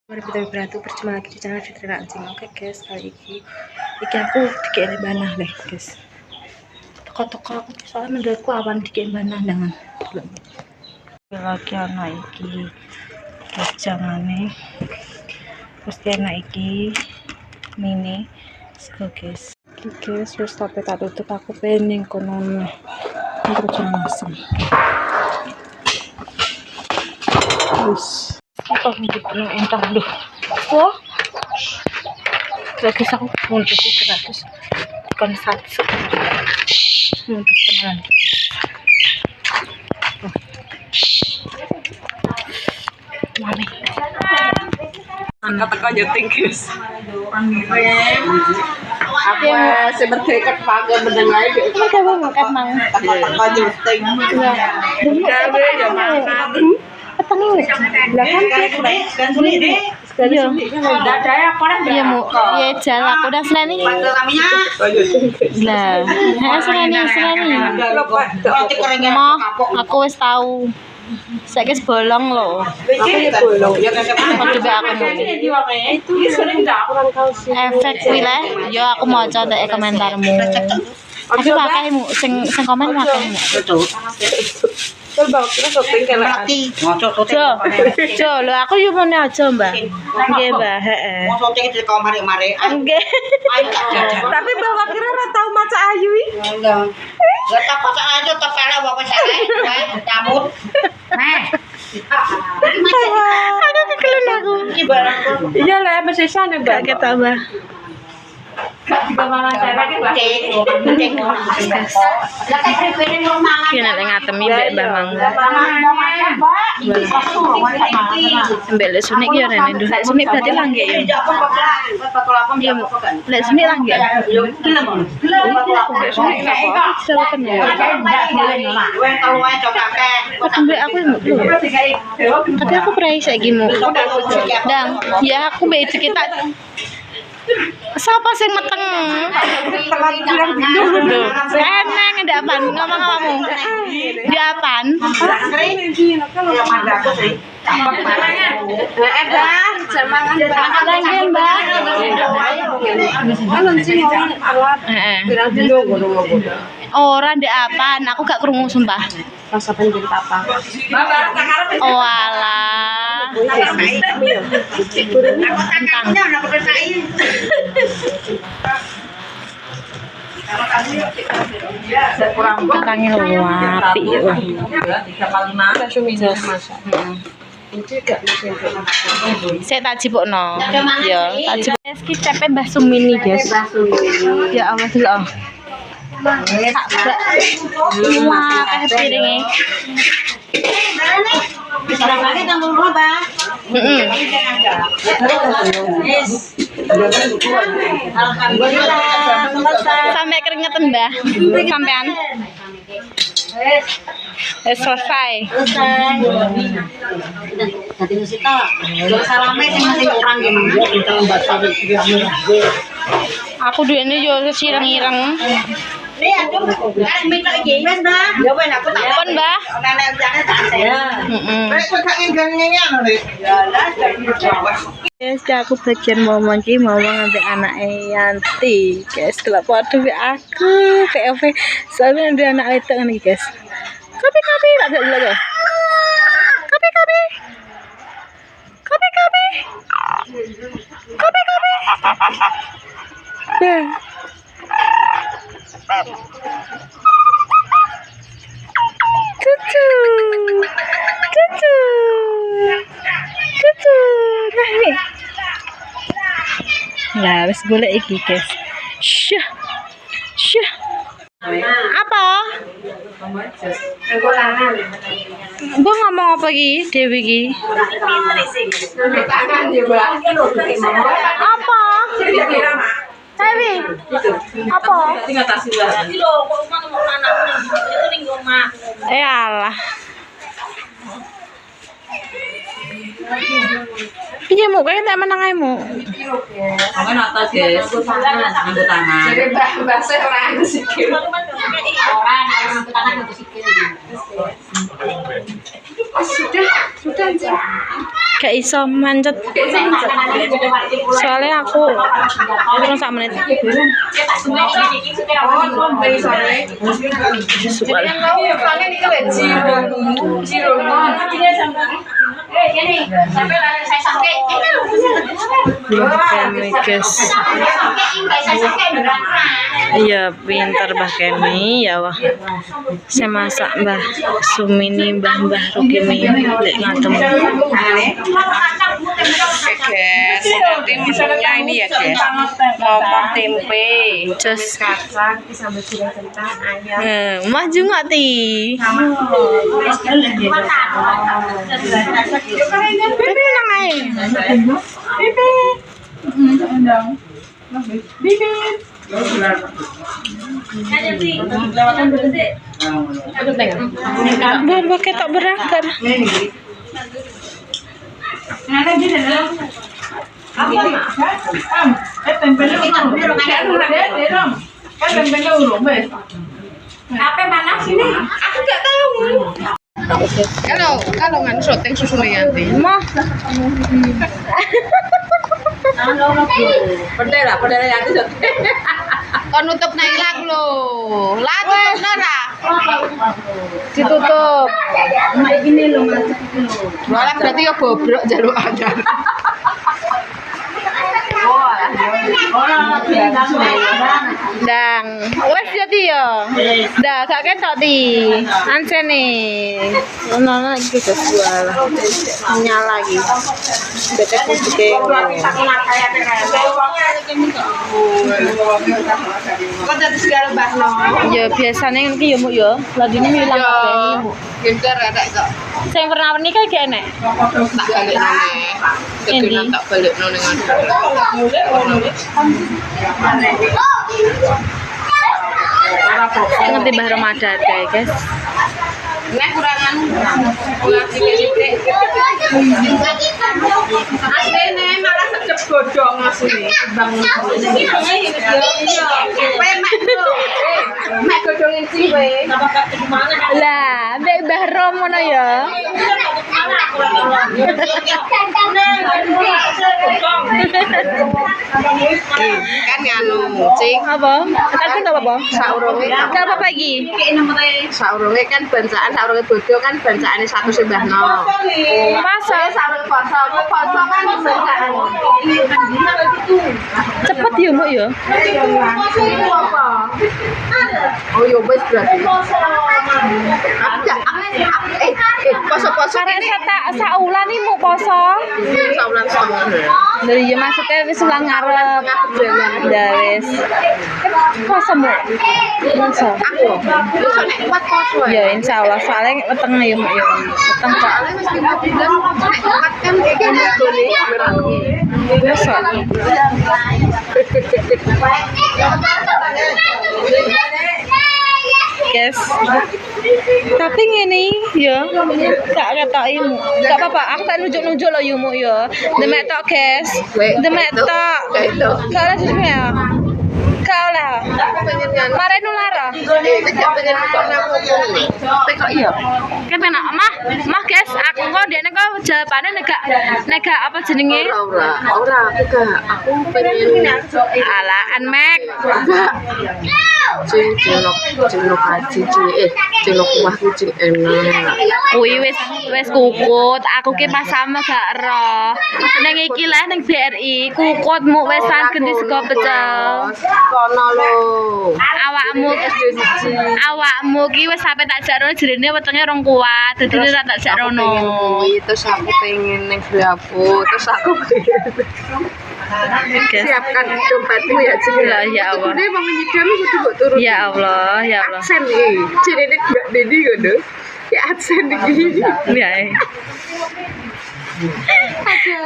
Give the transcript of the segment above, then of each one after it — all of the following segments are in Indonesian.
Wabarakatuh, berjumpa lagi di channel Fitri Anjing. Oke guys, kali ini aku dikene banah deh guys. Toko-toko aku soalnya menurutku awan dikene banah dengan lagi anak iki guys jangane. Terus anak iki mini go guys. Iki guys wis tapi tak tutup aku pengen kono terus masem. Wis apa hidupnya entah aduh wah lagi aku muntah sih terus bukan satu muntah tenan mana kata nyeting guys apa seperti kepakai mendengar itu kan banget mang kata nyeting ya mana petang belakang kan sulit deh iya iya mu ya jalan aku udah selani lah selani mau aku wis tahu saya guys bolong loh coba aku efek wilayah yo aku mau coba komentarmu tapi pakaimu sing komen pakaimu coba kita shopping kelaan Jo lho aku yo mene aja Mbah nggih Mbah heeh mau shopping di kamar mare nggih tapi Mbak kira ora tau maca ayu enggak tak maca aja tak pala bapak saya cabut aku kekelen aku iya lah masih sana Mbak kita Mbah kena ngatemi mbek Mbah Mang. Mbek lek suni ki rene nduh lek suni berarti langge ya. Iya, lek suni langge. Mbek aku tapi aku prai saiki mu. Dang, ya aku mbek kita siapa sing meteng? Eneng ndapan ngomong kamu. Ndapan? Ora ndek apan, aku gak krungu sumpah. rasa pengen apa? Oh alah. Kentangnya lu api ya. 3x5. Saya tak cipokno. Ya, tak cipok. Iki cepe Mbah Sumini, guys. Ya Allah delok. Wah, kayak piringnya. Sampai keringetan Mbah. Sampean. Selesai. Aku duitnya juga sireng-ireng. Pon Mbah. Guys, aku bagian momong ki momong ambek anake Yanti. Guys, kelak padha be aku POV soalnya ada anak wedok ngene guys. Kopi tak delok lho. Kopi. Cucu. Nah, wis golek iki, guys. Syah. Apa? Mbok ngomong apa iki, Dewi iki? Apa? Dewi. Apa? Alah. Iya mu, kayaknya tak menang aja mu. Kamu atas guys, nganggo tangan. Jadi bahasa orang sikil. Orang nganggo tangan nganggo sikil. Sudah anjing. Gak iso mancet. Soalnya aku terus 1 menit. Iya, pintar Mbah Kemi ya wah. Saya masak Mbah Sumini, Mbah Rukimi lek ngantem. Guys, nanti menunya ini ya guys, ngomong tempe, Just kacang, sambal goreng kentang, ayam. maju nggak ti? Tapi nang ae. Bawa ketok berakar. Apa mana sini? Aku nggak tahu. Kalau nggak syuting susu Meyanti. Mah. Pedela Yanti syuting. Kon nutup nang ilang lho. Lah tutup ora. Ditutup. Mak ini lho macet iki lho. Malah berarti ya bobrok jaluk aja. Dang, wes jadi ya. Dah, gak ketok ti. Ansene. Ono iki kesual. Nyala lagi. Bete putih. Ya biasanya iki ya Mu ya. Ladine ilang kabeh Mu. Pinter ada kok. Sing pernah nikah gak enek. Tak balik nang. Ketunan tak balik nang Ngerti Mbah Ramadan kae, guys. Nek kurangan kurang sithik. Asline malah sedep godhong asline. Bang. Mek godhongin ciwe. Lah, mbek Mbah Rom ngono ya. Kan nganu cing Apa? Aku ndak apa-apa. saurunge Gak apa-apa iki. saurunge kan bancaan saurunge bodho kan bancaane satu sembahno. Masa Saurunge poso kan bancaan. cepet ya, Mbak ya. Oh yo wis berarti. Poso-poso Karek saulan iki mau poso. saulan setengah. Dari ya maksudnya wis ulang ngarep. Ya wis. Poso Mbak. Poso. Aku besok nek kuat poso Ya insyaallah soalnya weteng ya Mbak ya. Weteng kok. soalnya wis 5 bulan nek kuat kan iki gone merane. Besok. Guys. Tapi ngene ya, gak ketoki Mu. Gak apa-apa, aku tak nunjuk-nunjuk lo Mu ya. Demek tok, guys. Demek tok. Gak oleh sesuk ya. Gak oleh. Mare nular. Pengen kok nang kok iya. Kan penak mah guys, aku kok ndekne kok jawabane nek gak apa jenenge? Ora aku pengen Alaan Mek. cilok haji cilok kuah kucing enak. Kuwi wis kukut, aku ki pas sama gak roh. Ning iki lah ning BRI, kukut mu wis gendhi sego pecel. Kono lho. Awakmu ki wis sampe tak jarono jerene wetenge rong kuat, dadi ora tak jarono. Terus aku pengen ning Bravo, terus aku siapkan dompetmu ya Cina. Ya Allah. Ini mau menyidami kudu mbok turun. Ya Allah, ya Allah. Adsen iki. Jenenge Mbak Dedi ngono. Ya adsen iki. Ya.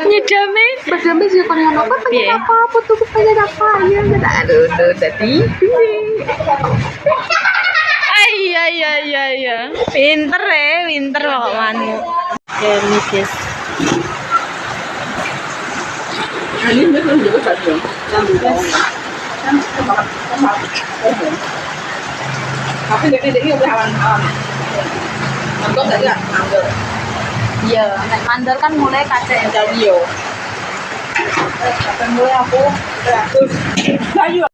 Nyidame. Padahal sih kon ngono apa pengen apa tuh pengen apa ya. Aduh tadi. Iya. Pinter kok manu. Ya mikir. Ini betul juga satu. Tapi ini udah awan-awan. Mantap saja, mantap. Iya, nek mandor kan mulai kacek Dan yo. Kapan mulai aku beratus. Ayo.